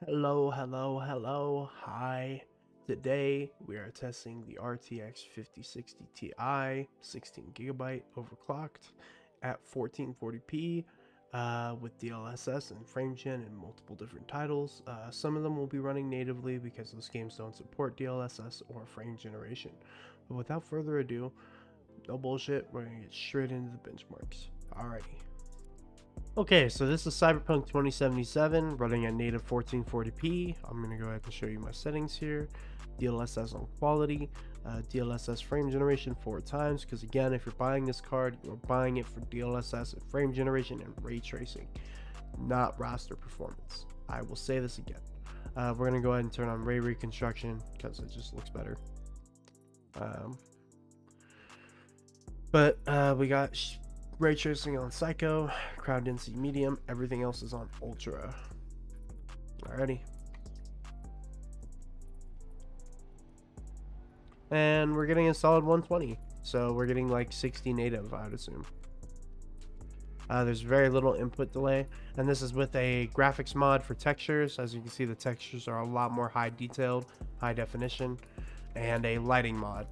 Hello, hi. Today we are testing the RTX 5060 Ti 16GB overclocked at 1440p with DLSS and frame gen and multiple different titles. Some of them will be running natively because those games don't support DLSS or frame generation. But without further ado, no bullshit, we're gonna get straight into the benchmarks. Alrighty. Okay, so this is Cyberpunk 2077 running at native 1440p. I'm going to go ahead and show you my settings here. DLSS on quality, DLSS frame generation 4 times, because again, if you're buying this card, you're buying it for DLSS and frame generation and ray tracing, not raster performance. I will say this again. We're going to go ahead and turn on ray reconstruction because it just looks better. We got ray tracing on Psycho, crowd density medium, everything else is on ultra. Alrighty. And we're getting a solid 120. So we're getting like 60 native, I would assume. There's very little input delay. And this is with a graphics mod for textures. As you can see, the textures are a lot more high detailed, high definition. And a lighting mod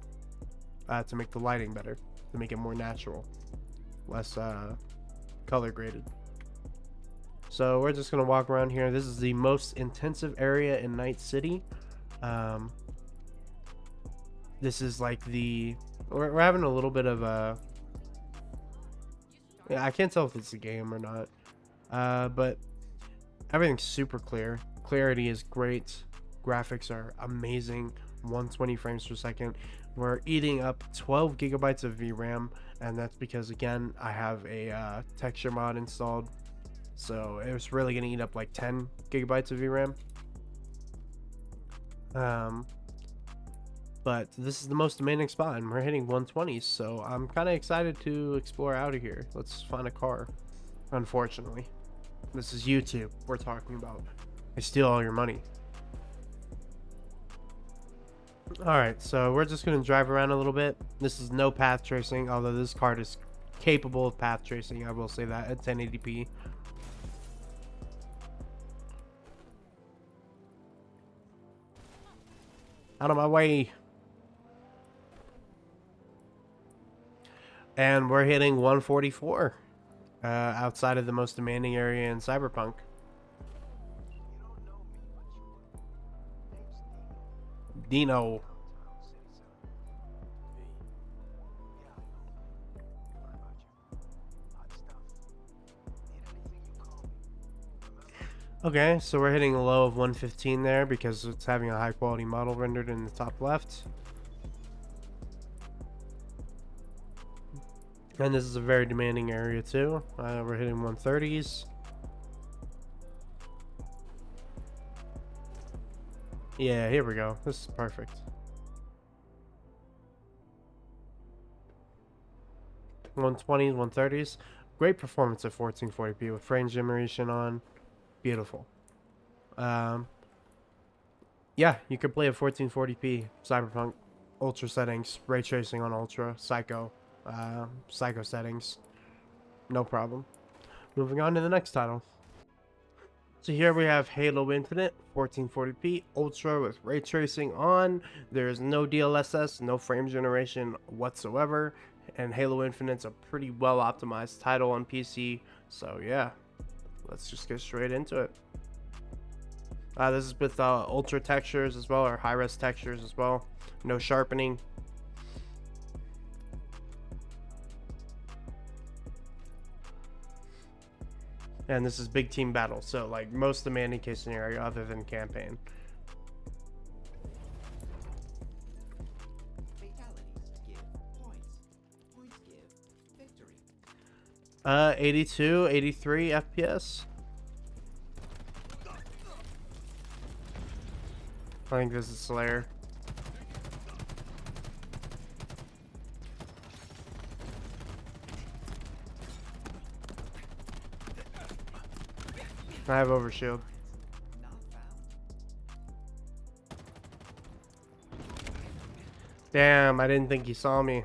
to make the lighting better, to make it more natural. Less color graded. So we're just gonna walk around here. This is the most intensive area in Night City. This is like we're having a little bit of a, yeah, I can't tell if it's a game or not, but everything's super clear. Clarity is great, graphics are amazing, 120 frames per second. We're eating up 12 gigabytes of VRAM, and that's because again I have a texture mod installed, so it's really gonna eat up like 10 gigabytes of VRAM. But this is the most demanding spot and we're hitting 120s, so I'm kind of excited to explore out of here. Let's find a car. Unfortunately, this is YouTube we're talking about. They steal all your money. Alright, so we're just going to drive around a little bit. This is no path tracing, although this card is capable of path tracing, I will say that, at 1080p. Out of my way. And we're hitting 144 outside of the most demanding area in Cyberpunk. Dino. Okay, so we're hitting a low of 115 there because it's having a high quality model rendered in the top left. And this is a very demanding area too. We're hitting 130s. Yeah, here we go. This is perfect. 120s, 130s. Great performance at 1440p with frame generation on. Beautiful. Yeah, you could play at 1440p Cyberpunk, ultra settings, ray tracing on ultra, Psycho settings, no problem. Moving on to the next title. So here we have Halo Infinite, 1440p ultra with ray tracing on. There's no DLSS, no frame generation whatsoever, and Halo Infinite's a pretty well optimized title on PC. So yeah, let's just get straight into it. This is with ultra textures as well, or high-res textures as well. No sharpening. And this is big team battle, so like most demanding case scenario other than campaign. 82, 83 FPS. I think this is Slayer. I have overshield. Damn, I didn't think he saw me.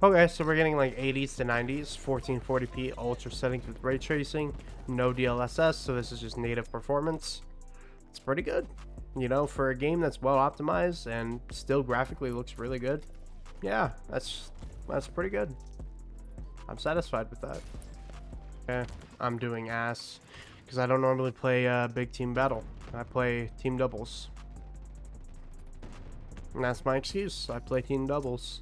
Okay, so we're getting like 80s to 90s, 1440p ultra settings with ray tracing, no DLSS, so this is just native performance. It's pretty good. You know, for a game that's well optimized and still graphically looks really good. Yeah, that's pretty good. I'm satisfied with that. Okay, I'm doing ass because I don't normally play big team battle. I play team doubles. And that's my excuse. I play team doubles.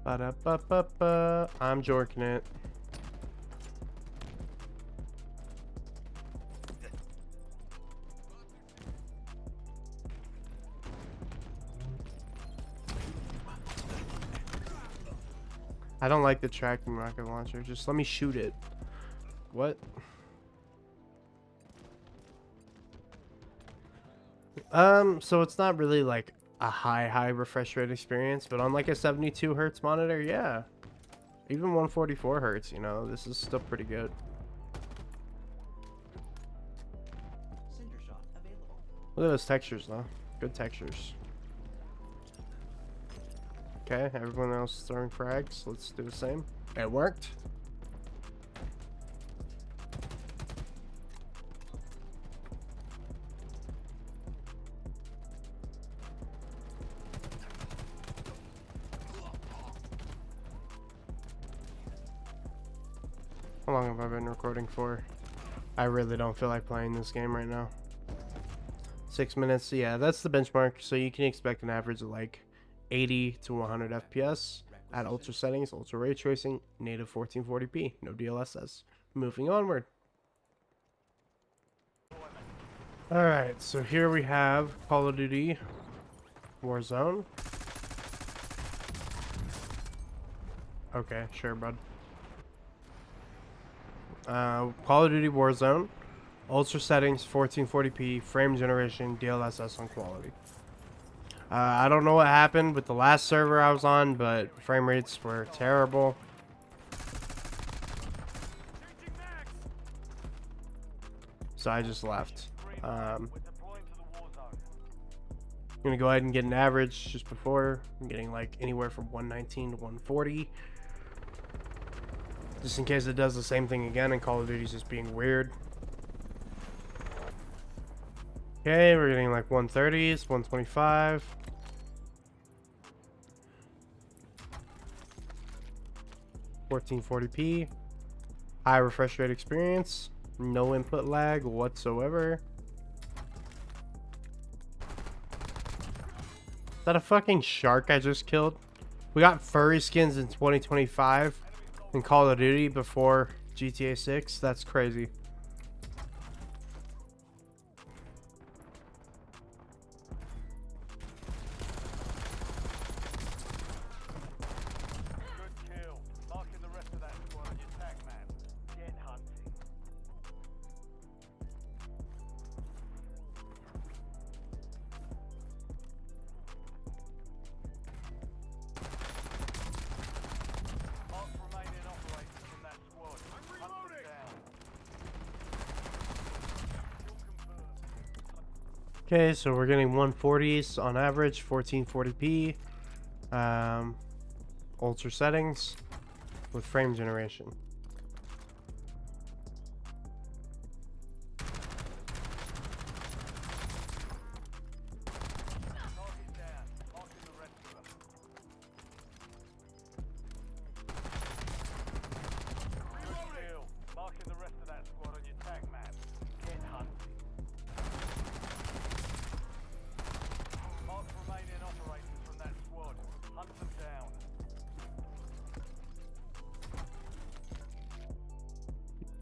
Ba-da-ba-ba-ba. I'm jorking it. I don't like the tracking rocket launcher. Just let me shoot it. What? So it's not really like a high refresh rate experience, but on like a 72 hertz monitor, yeah. Even 144 hertz, you know, this is still pretty good. Look at those textures though. Good textures. Okay, everyone else is throwing frags. Let's do the same. It worked. How long have I been recording for? I really don't feel like playing this game right now. 6 minutes, yeah, that's the benchmark. So you can expect an average of like 80 to 100 FPS at ultra settings, ultra ray tracing, native 1440p, no DLSS. Moving onward. Alright, so here we have Call of Duty Warzone. Okay, sure, bud. Call of Duty Warzone, ultra settings, 1440p, frame generation, DLSS on quality. I don't know what happened with the last server I was on, but frame rates were terrible. So I just left. I'm gonna go ahead and get an average just before. I'm getting like anywhere from 119 to 140. Just in case it does the same thing again and Call of Duty's just being weird. Okay, we're getting like 130s, 125. (1440p), high refresh rate experience, no input lag whatsoever. Is that a fucking shark I just killed? We got furry skins in 2025 in Call of Duty before GTA 6. That's crazy. Okay, so we're getting 140s on average, 1440p, ultra settings with frame generation.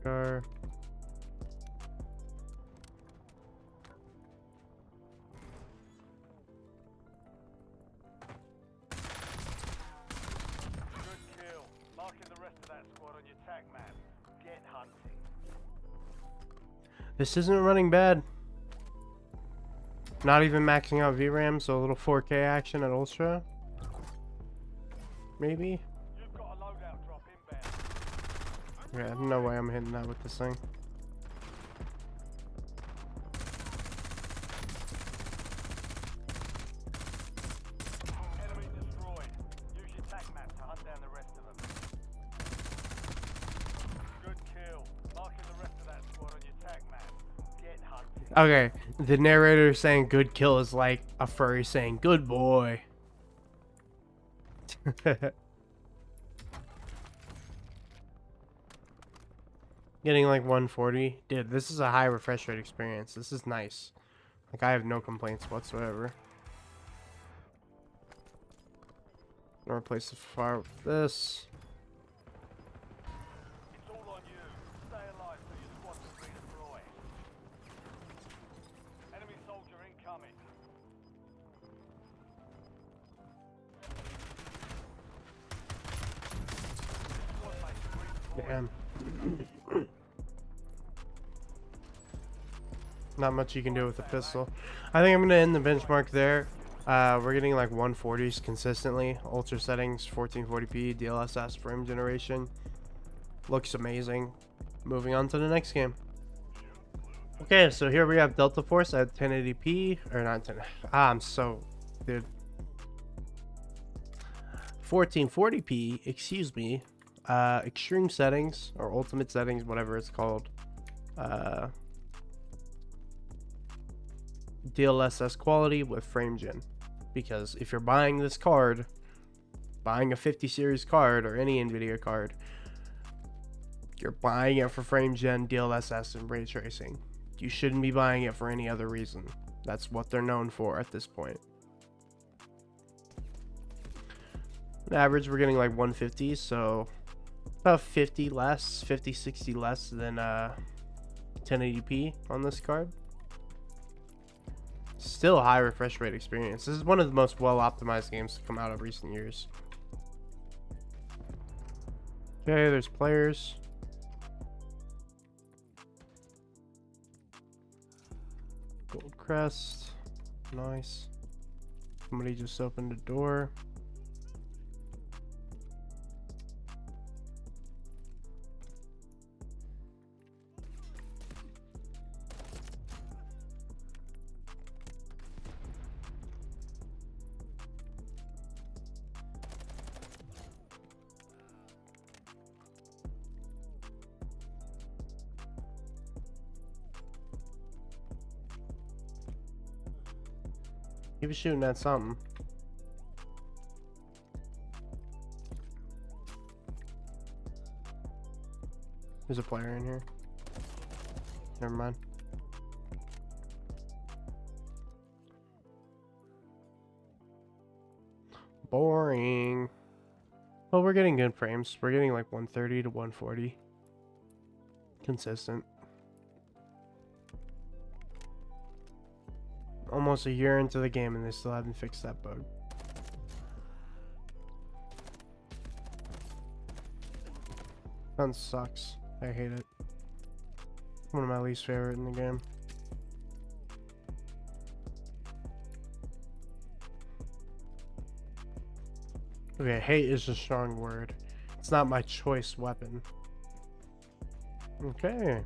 Car. This isn't running bad. Not even maxing out VRAM, so a little 4K action at ultra. Maybe. Yeah, no way I'm hitting that with this thing. Enemy destroyed. Use your tac map to hunt down the rest of them. Good kill. Marking the rest of that squad on your tac map. Get hunting. Okay, the narrator saying good kill is like a furry saying good boy. Getting like 140. Dude, this is a high refresh rate experience. This is nice. Like, I have no complaints whatsoever. I'll replace the fire with this. It's all on you. Stay alive so your squad can redeploy. Enemy soldier incoming. Squad mate redeploy. Damn. Not much you can do with a pistol. I think I'm gonna end the benchmark there. We're getting like 140s consistently. Ultra settings, 1440p, DLSS frame generation. Looks amazing. Moving on to the next game. Okay, so here we have Delta Force at 1080p, or not 10. Dude. 1440p, excuse me. Extreme settings or ultimate settings, whatever it's called. DLSS quality with frame gen, because if you're buying this card, buying a 50 series card or any Nvidia card, you're buying it for frame gen, DLSS, and ray tracing. You shouldn't be buying it for any other reason. That's what they're known for at this point. On average, we're getting like 150, so about 50 less, 50, 60 less than 1080p on this card. Still a high refresh rate experience. This is one of the most well optimized games to come out of recent years. Okay, there's players. Gold crest. Nice. Somebody just opened a door. He was shooting at something. There's a player in here. Never mind. Boring. Well, we're getting good frames. We're getting like 130 to 140. Consistent. Almost a year into the game and they still haven't fixed that bug. That sucks. I hate it. One of my least favorite in the game. Okay, hate is a strong word. It's not my choice weapon. Okay.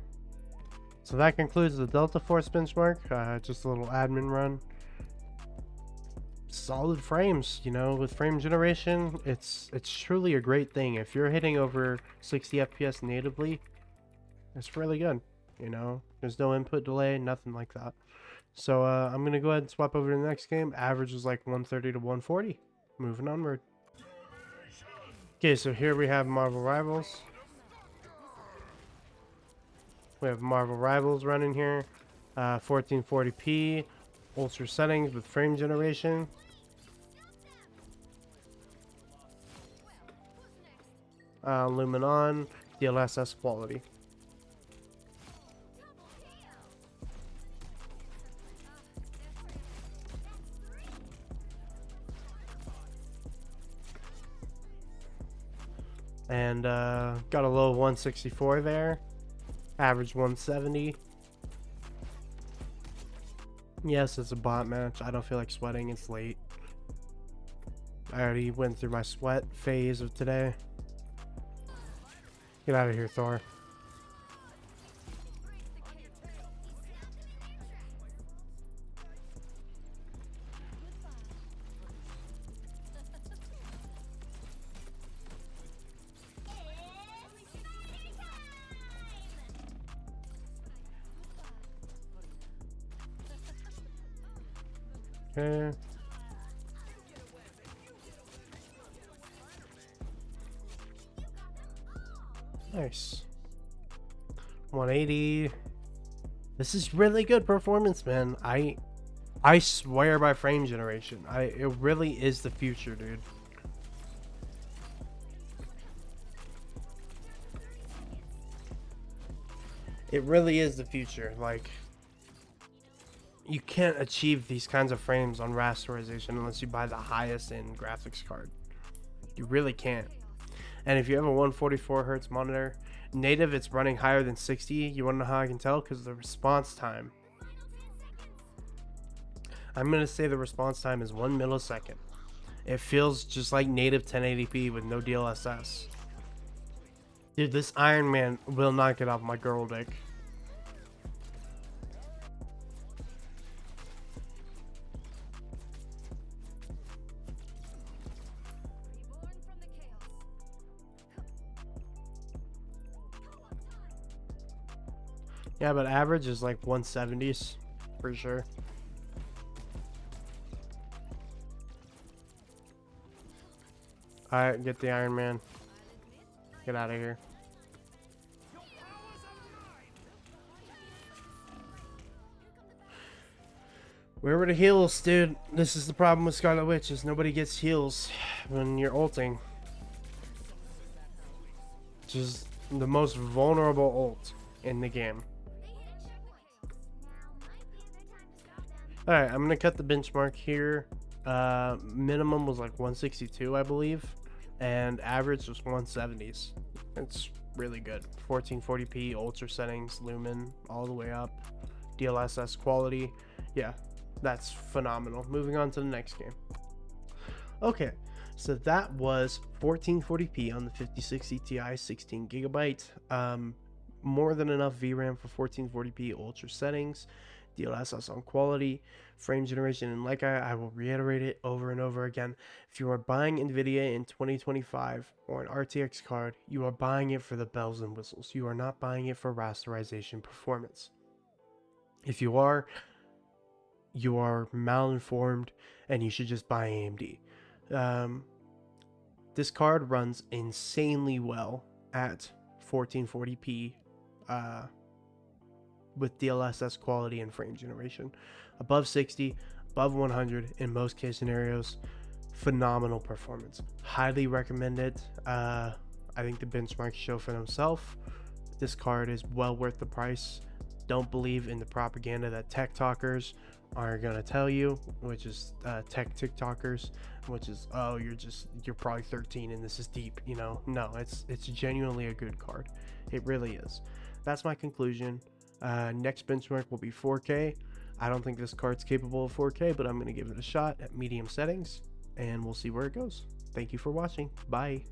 So that concludes the Delta Force benchmark. Just a little admin run. Solid frames, you know, with frame generation, it's truly a great thing. If you're hitting over 60 FPS natively, it's really good. You know, there's no input delay, nothing like that. So I'm gonna go ahead and swap over to the next game. Average is like 130 to 140. Moving onward. Okay, so here we have Marvel Rivals. We have Marvel Rivals running here, 1440p, ultra settings with frame generation. Lumen on, DLSS quality. And got a low 164 there. Average 170. Yes, it's a bot match. I don't feel like sweating. It's late. I already went through my sweat phase of today. Get out of here, Thor. Okay. Nice. 180. This is really good performance, man. I swear by frame generation. It really is the future, dude. It really is the future. Like, you can't achieve these kinds of frames on rasterization unless you buy the highest end graphics card. You really can't. And if you have a 144 hertz monitor, native it's running higher than 60. You want to know how I can tell? Because the response time. I'm going to say the response time is 1 millisecond. It feels just like native 1080p with no DLSS. Dude, this Iron Man will not get off my girl dick. Yeah, but average is like 170s for sure. Alright, get the Iron Man. Get out of here. Where were the heals, dude? This is the problem with Scarlet Witch, is nobody gets heals when you're ulting. Just the most vulnerable ult in the game. Alright, I'm gonna cut the benchmark here. Minimum was like 162, I believe, and average was 170s. It's really good. 1440p, ultra settings, Lumen, all the way up. DLSS quality. Yeah, that's phenomenal. Moving on to the next game. Okay, so that was 1440p on the 5060 Ti, 16GB. More than enough VRAM for 1440p ultra settings. DLSS on quality, frame generation, and like I will reiterate it over and over again, if you are buying NVIDIA in 2025 or an RTX card, you are buying it for the bells and whistles. You are not buying it for rasterization performance. If you are malinformed and you should just buy AMD. This card runs insanely well at 1440p with DLSS quality and frame generation. Above 60, above 100 in most case scenarios. Phenomenal performance. Highly recommend it. I think the benchmarks show for themselves. This card is well worth the price. Don't believe in the propaganda that tech talkers are gonna tell you, which is tech TikTokers, which is, oh, you're probably 13 and this is deep, you know. No, it's genuinely a good card. It really is. That's my conclusion. Next benchmark will be 4K. I don't think this card's capable of 4K, but I'm going to give it a shot at medium settings, and we'll see where it goes. Thank you for watching. Bye.